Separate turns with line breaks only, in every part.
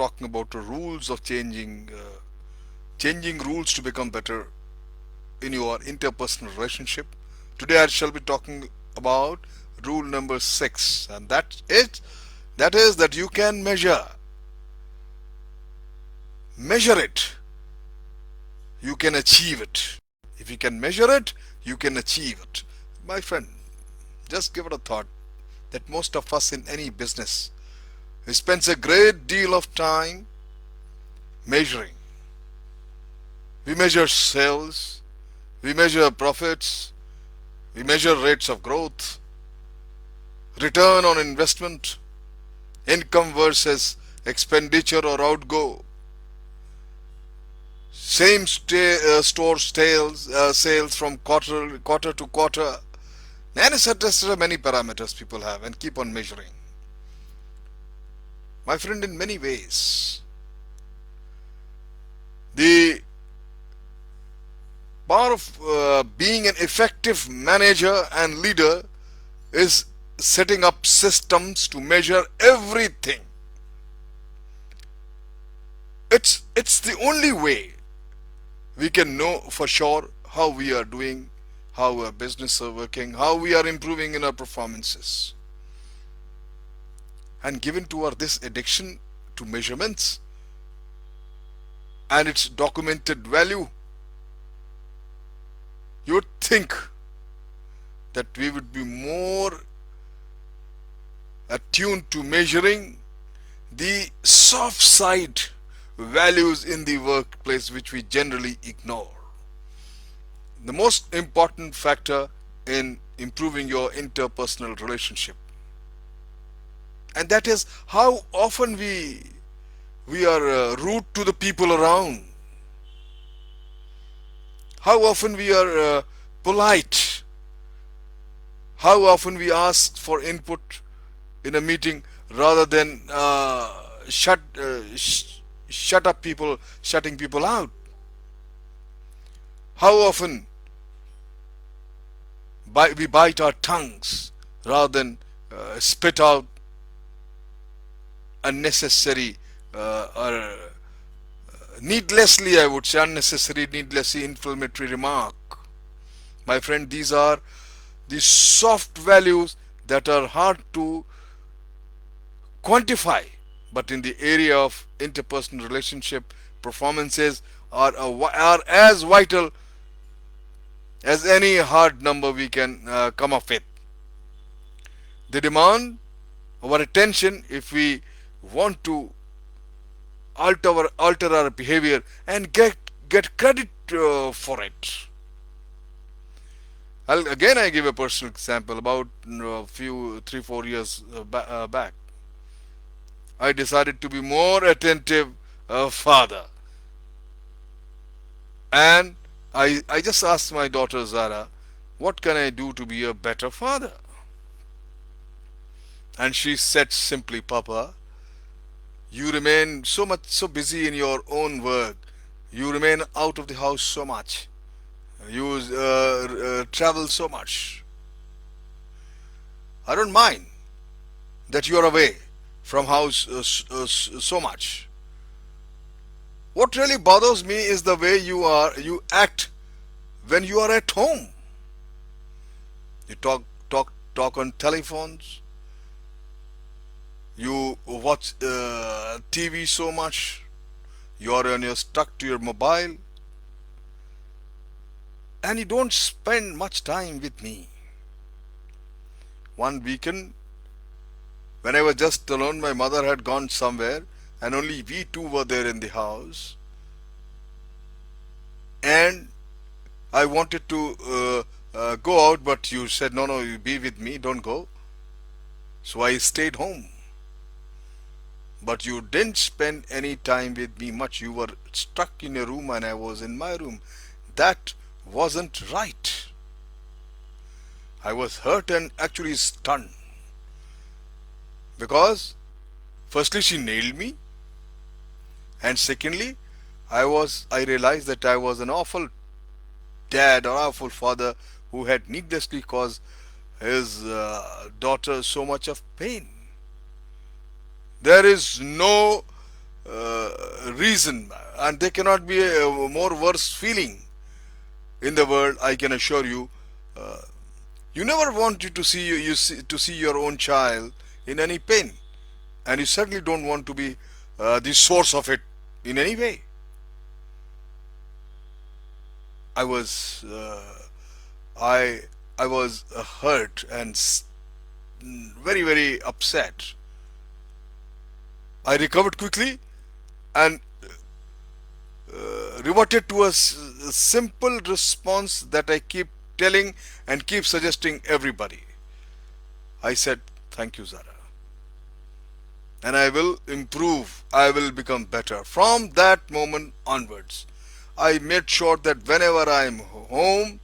talking about the rules of changing rules to become better in your interpersonal relationship. Today I shall be talking about rule number 6, and that is that you can measure it, you can achieve it. If you can measure it, you can achieve it. My friend, just give it a thought that most of us in any business spends a great deal of time measuring. We measure sales, we measure profits, we measure rates of growth, return on investment, income versus expenditure or outgo, store sales from quarter to quarter, and etc. Many parameters people have and keep on measuring. My friend, in many ways, the power of being an effective manager and leader is setting up systems to measure everything. It's the only way we can know for sure how we are doing, how our business are working, how we are improving in our performances. And given to our this addiction to measurements and its documented value, you would think that we would be more attuned to measuring the soft side values in the workplace, which we generally ignore. The most important factor in improving your interpersonal relationship, and that is how often we are rude to the people around, how often we are polite, how often we ask for input in a meeting rather than shutting people out. How often we bite our tongues rather than spit out unnecessary or needlessly, I would say, needlessly inflammatory remark. My friend, these are the soft values that are hard to quantify, but in the area of interpersonal relationship, performances are as vital as any hard number we can come up with. They demand our attention if we want to alter our behavior and get credit for it. I give a personal example. About a few 3-4 years back, I decided to be more attentive father, and I just asked my daughter Zara, what can I do to be a better father? And she said simply, Papa, you remain so busy in your own work, you remain out of the house so much, you travel so much. I don't mind that you are away from house so much. What really bothers me is the way you act when you are at home. You talk on telephones. You watch TV so much. You're stuck to your mobile, and you don't spend much time with me. One weekend, when I was just alone, my mother had gone somewhere, and only we two were there in the house. And I wanted to go out, but you said, no, you be with me, don't go. So I stayed home. But you didn't spend any time with me much. You were stuck in your room and I was in my room. That wasn't right. I was hurt and actually stunned. Because firstly she nailed me, and secondly I realized that I was an awful dad or awful father who had needlessly caused his daughter so much of pain. There is no reason, and there cannot be a more worse feeling in the world. I can assure you. You never want to see your own child in any pain, and you certainly don't want to be the source of it in any way. I was I was hurt and very upset. I recovered quickly and reverted to a simple response that I keep telling and keep suggesting everybody. I said, "Thank you, Zara, and I will improve. I will become better." From that moment onwards, I made sure that whenever I am home,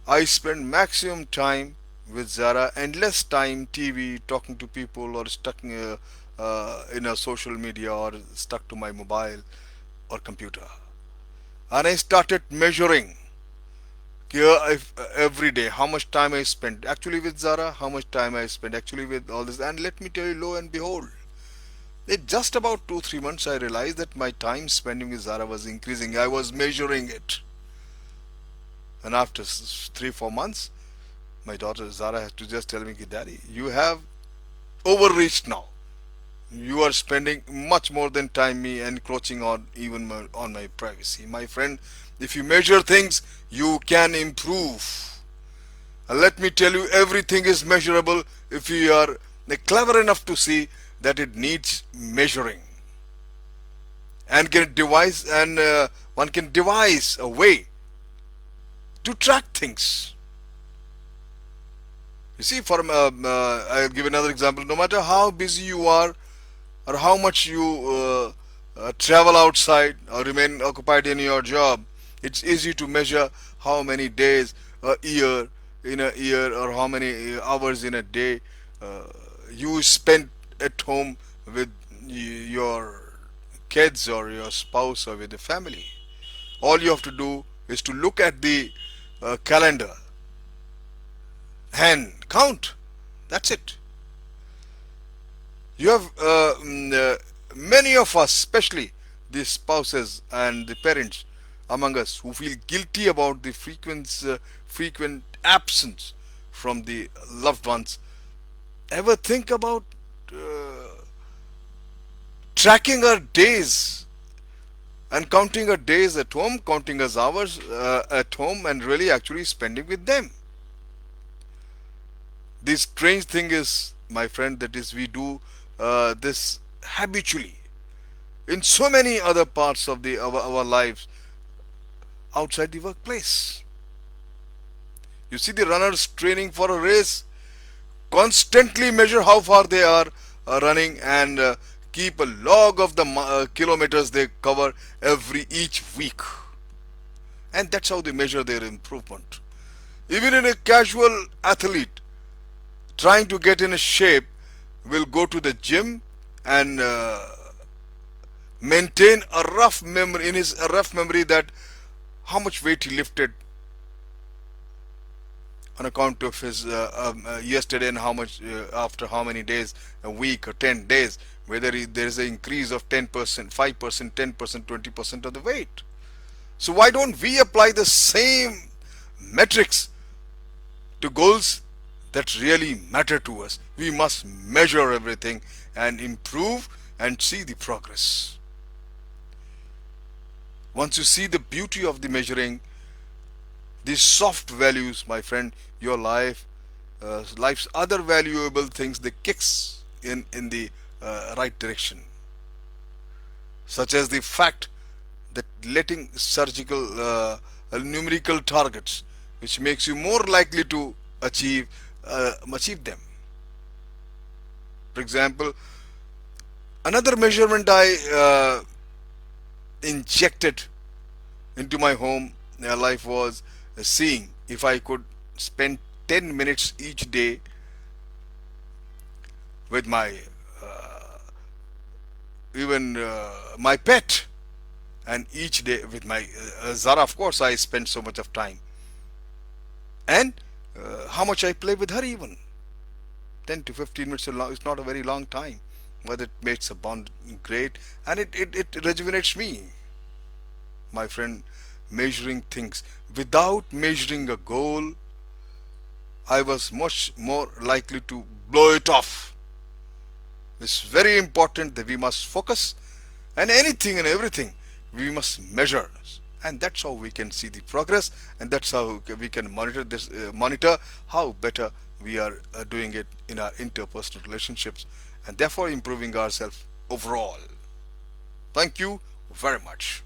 I spend maximum time with Zara and less time TV, talking to people, or stuck in a social media, or stuck to my mobile or computer. And I started measuring every day how much time I spent actually with Zara, how much time I spent actually with all this. And let me tell you, lo and behold, in just about 2-3 months, I realized that my time spending with Zara was increasing. I was measuring it. And after 3-4 months, my daughter Zara has to just tell me, "Daddy, you have overreached now. You are spending much more than time me encroaching on even on my privacy." My friend, if you measure things, you can improve. And let me tell you, everything is measurable if you are clever enough to see that it needs measuring, and one can devise a way to track things. You see, I'll give another example. No matter how busy you are, or how much you travel outside or remain occupied in your job, it's easy to measure how many days in a year, or how many hours in a day you spend at home with your kids or your spouse or with the family. All you have to do is to look at the calendar and count. That's it. You have many of us, especially the spouses and the parents among us, who feel guilty about the frequent absence from the loved ones. Ever think about tracking our days and counting our days at home, counting our hours at home, and really actually spending with them? The strange thing is, my friend, that is we do this habitually in so many other parts of our lives outside the workplace. You see, the runners training for a race constantly measure how far they are running, and keep a log of the kilometers they cover each week, and that's how they measure their improvement. Even in a casual athlete trying to get in a shape will go to the gym and maintain a rough memory that how much weight he lifted on account of his yesterday, and how much after how many days, a week or 10 days, whether there is an increase of 10%, 5%, 10%, 20% of the weight. So why don't we apply the same metrics to goals that really matter to us? We must measure everything and improve and see the progress. Once you see the beauty of the measuring, these soft values, my friend, your life's other valuable things, they kicks in the right direction, such as the fact that letting surgical numerical targets, which makes you more likely to achieve them. For example, another measurement I injected into my home life was seeing if I could spend 10 minutes each day with my my pet, and each day with my Zara. Of course, I spend so much of time, and how much I play with her. Even 10 to 15 minutes is not a very long time. but it makes a bond great, and it rejuvenates me, my friend. Measuring things without measuring a goal, I was much more likely to blow it off. It's very important that we must focus, and anything and everything we must measure, and that's how we can see the progress, and that's how we can monitor how better we are doing it in our interpersonal relationships, and therefore improving ourselves overall. Thank you very much.